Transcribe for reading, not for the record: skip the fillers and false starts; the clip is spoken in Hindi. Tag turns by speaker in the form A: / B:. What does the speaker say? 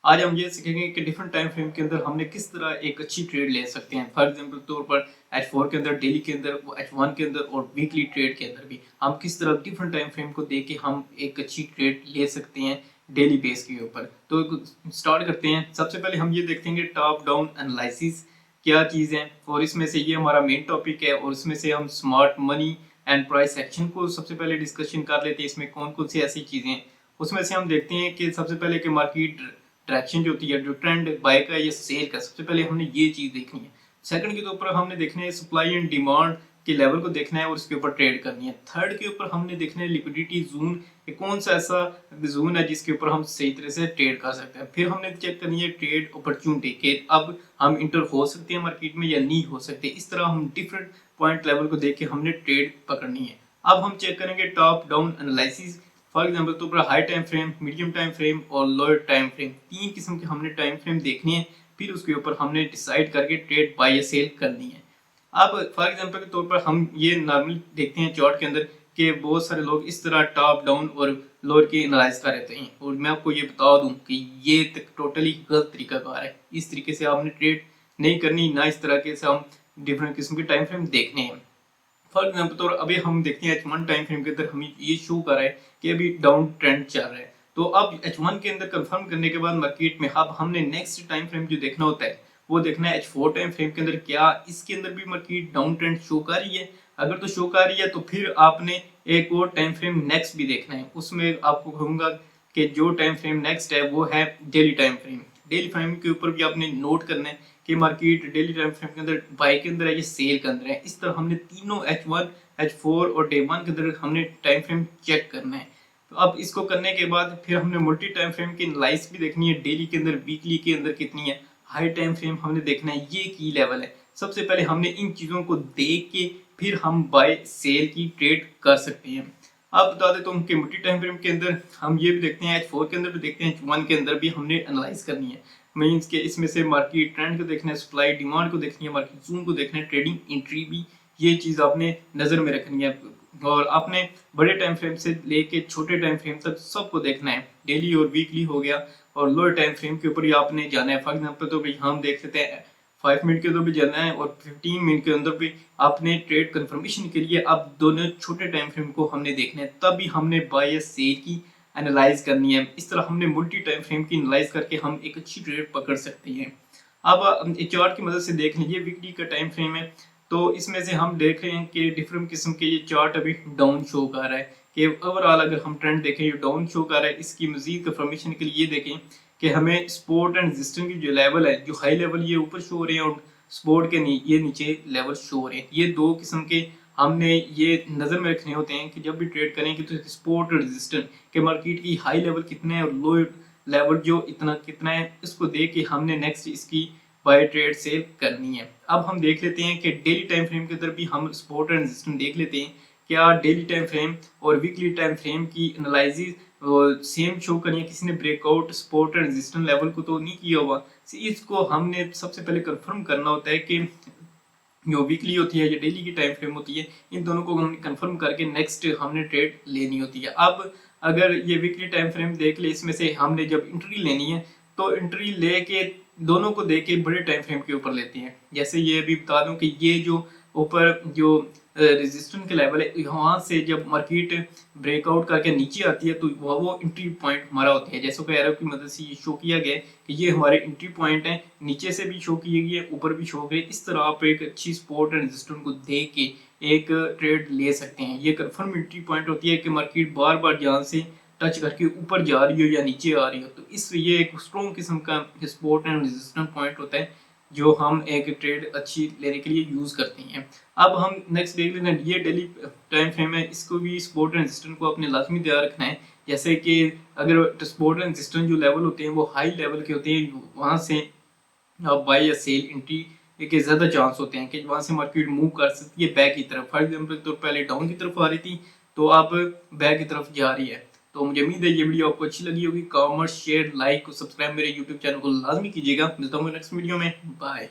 A: आज हम ये सीखेंगे कि डिफरेंट टाइम फ्रेम के अंदर हमने किस तरह एक अच्छी ट्रेड ले सकते हैं। फॉर एग्जांपल तौर पर H4 के अंदर, डेली के अंदर, H1 के अंदर और वीकली ट्रेड के अंदर भी हम किस तरह डिफरेंट टाइम फ्रेम को देख के हम एक अच्छी ट्रेड ले सकते हैं डेली बेस के ऊपर। तो स्टार्ट करते हैं। सबसे पहले हम ये देखेंगे टॉप डाउन एनालिसिस क्या चीज़ है, और इसमें से ये हमारा मेन टॉपिक है, और इसमें से हम smart money and price action को सबसे पहले डिस्कशन कर लेते हैं। इसमें कौन कौन सी ऐसी चीज़ें हैं, उसमें से हम देखते हैं कि सबसे पहले कि मार्केट ट्रैक्शन जो होती है, जो ट्रेंड बाय का या सेल का, सबसे पहले हमने ये चीज देखनी है। सेकंड के ऊपर हमने देखना है सप्लाई एंड डिमांड के लेवल को देखना है और उसके ऊपर ट्रेड करनी है। थर्ड के ऊपर हमने देखना है लिक्विडिटी जोन, कौन सा ऐसा जोन है जिसके ऊपर हम सही तरह से ट्रेड कर सकते हैं। फिर हमने चेक करनी है ट्रेड अपॉर्चुनिटी के अब हम इंटर हो सकते हैं मार्केट में या नहीं हो सकते। इस तरह हम डिफरेंट पॉइंट लेवल को देख के हमने ट्रेड पकड़नी है। अब हम चेक करेंगे top down analysis. For example तो पूरा high time frame, medium time frame और लोअर टाइम फ्रेम, तीन किस्म के हमने टाइम फ्रेम देखनी है। फिर उसके ऊपर हमने डिसाइड करके ट्रेड बाय या सेल करनी है। अब फॉर एग्जाम्पल के तौर पर हम ये नॉर्मली देखते हैं चार्ट के अंदर कि बहुत सारे लोग इस तरह टॉप डाउन और लोअर की एनालाइज कर रहते हैं, और मैं आपको ये बता दूं कि ये टोटली गलत तरीकाकार है। इस तरीके से आपने ट्रेड नहीं करनी, ना इस तरह के से हम डिफरेंट किस्म के टाइम फ्रेम देखने हैं। फॉर एग्जाम्पल तो अभी हम देखते हैं H1 टाइम फ्रेम के अंदर हमें ये शो कर रहा है कि अभी डाउन ट्रेंड चल रहा है। तो अब H1 के अंदर कंफर्म करने के बाद मार्केट में अब हमने नेक्स्ट टाइम फ्रेम जो देखना होता है वो देखना है H4 टाइम फ्रेम के अंदर, क्या इसके अंदर भी मार्केट डाउन ट्रेंड शो कर रही है। अगर तो शो कर रही है तो फिर आपने एक और टाइम फ्रेम नेक्स्ट भी देखना है। उसमें आपको कहूंगा कि जो टाइम फ्रेम नेक्स्ट है वो है daily time frame. Daily frame के ऊपर भी आपने नोट करना है कि मार्केट डेली टाइम फ्रेम के अंदर बाय के अंदर है या सेल के अंदर है। इस तरह हमने तीनों H1, H4 और डे 1 के अंदर हमने टाइम फ्रेम चेक करना है। तो अब इसको करने के बाद फिर हमने मल्टी टाइम फ्रेम की एनालाइज भी देखनी है, डेली के अंदर, वीकली के अंदर कितनी है, हाई टाइम फ्रेम हमने देखना है ये की लेवल है। सबसे पहले हमने इन चीजों को देख के फिर हम बाय सेल की ट्रेड कर सकते हैं। अब बता देता हूँ कि मल्टी टाइम फ्रेम के अंदर हम ये भी देखते हैं, H4 के अंदर भी देखते हैं, H1 के अंदर भी हमने एनालाइज करनी है। मीन्स के इसमें से मार्केट ट्रेंड को देखना है, सप्लाई डिमांड को देखनी है, मार्केट जोन को देखना है, ट्रेडिंग एंट्री भी, ये चीज आपने नजर में रखनी है। और आपने बड़े टाइम फ्रेम से लेके छोटे टाइम फ्रेम तक सबको देखना है, डेली और वीकली हो गया, और लोअर टाइम फ्रेम के ऊपर ही आपने जाना है। फॉर एग्जाम्पल तो भाई हम देख सकते हैं 5 मिनट के अंदर भी जाना है और 15 मिनट के अंदर भी आपने ट्रेड कंफर्मेशन के लिए अब दोनों छोटे टाइम फ्रेम को हमने देखना है, तभी हमने बाय या सेल की एनालाइज करनी है। इस तरह हमने मल्टी टाइम फ्रेम की एनालाइज करके हम एक अच्छी ट्रेड पकड़ सकते हैं। अब चार्ट की मदद से देख लीजिए, वीकली का टाइम फ्रेम है तो इसमें से हम देख रहे हैं कि डिफरेंट किस्म के ये चार्ट अभी डाउन शो कर रहा है कि ओवरऑल अगर हम ट्रेंड देखें ये डाउन शो कर रहा है। इसकी मजीद कंफर्मेशन के लिए ये देखें कि हमें सपोर्ट एंड रेजिस्टेंस की जो लेवल है, जो हाई लेवल ये ऊपर शो हो रहे हैं और सपोर्ट के ये नीचे लेवल शो हो रहे हैं। ये दो किस्म के हमने ये नजर में रखने होते हैं कि जब भी ट्रेड करें कि तो सपोर्ट और रेजिस्टेंस के मार्केट की हाई लेवल कितना है और लो लेवल जो इतना कितना है, इसको देख के हमने नेक्स्ट इसकी बाय ट्रेड सेल करनी है। अब हम देख लेते हैं कि डेली टाइम फ्रेम के अंदर भी हम सपोर्ट एंड रेजिस्टेंस देख लेते हैं। क्या डेली टाइम फ्रेम और वीकली टाइम फ्रेम की एनालिसिस सेम शो करिए, किसी ने breakout support and resistance level को तो नहीं किया हुआ। इसको हमने सबसे पहले कंफर्म करना होता है कि जो वीकली होती है या डेली की टाइम फ्रेम होती है, इन दोनों को हमने कंफर्म करके नेक्स्ट हमने ट्रेड लेनी होती है। अब अगर ये वीकली टाइम फ्रेम देख ले, इसमें से हमने जब एंट्री लेनी है तो एंट्री लेके दोनों को देख के बड़े टाइम फ्रेम के ऊपर लेते हैं। जैसे ये भी बता दूं कि ये जो ऊपर जो रेजिस्टेंस के लेवल है, वहां से जब मार्केट ब्रेकआउट करके नीचे आती है तो वो एंट्री पॉइंट हमारा होता है। जैसे कि एरो की मदद से ये शो किया गया है कि ये हमारे एंट्री पॉइंट है, नीचे से भी शो किए गए, ऊपर भी शो गए। इस तरह आप एक अच्छी सपोर्ट एंड रेजिस्टेंस को देख के एक ट्रेड ले सकते हैं। ये कंफर्म एंट्री पॉइंट होती है कि मार्केट बार बार जहाँ से टच करके ऊपर जा रही हो या नीचे आ रही हो, तो इस ये एक स्ट्रॉन्ग किस्म का सपोर्ट एंड रेजिस्टेंस पॉइंट होता है जो हम एक ट्रेड अच्छी लेने के लिए यूज करते हैं। अब हम नेक्स्ट देख लेते हैं, ये डेली टाइम फ्रेम है, इसको भी सपोर्ट एंड रेजिस्टेंस को अपने लाजमी ध्यान रखना है। जैसे कि अगर सपोर्ट एंड रेजिस्टेंस जो लेवल होते हैं वो हाई लेवल के होते हैं, वहां से आप बाय या सेल एंट्री के ज्यादा चांस होते हैं कि वहां से मार्केट मूव कर सकती है बैक की तरफ। फॉर एग्जाम्पल तो पहले डाउन की तरफ आ रही थी तो अब बैक की तरफ जा रही है। तो मुझे उम्मीद है ये वीडियो आपको अच्छी लगी होगी। कमेंट, शेयर, लाइक और सब्सक्राइब मेरे यूट्यूब चैनल को लाजमी कीजिएगा। मिलता हूँ नेक्स्ट वीडियो में। बाय।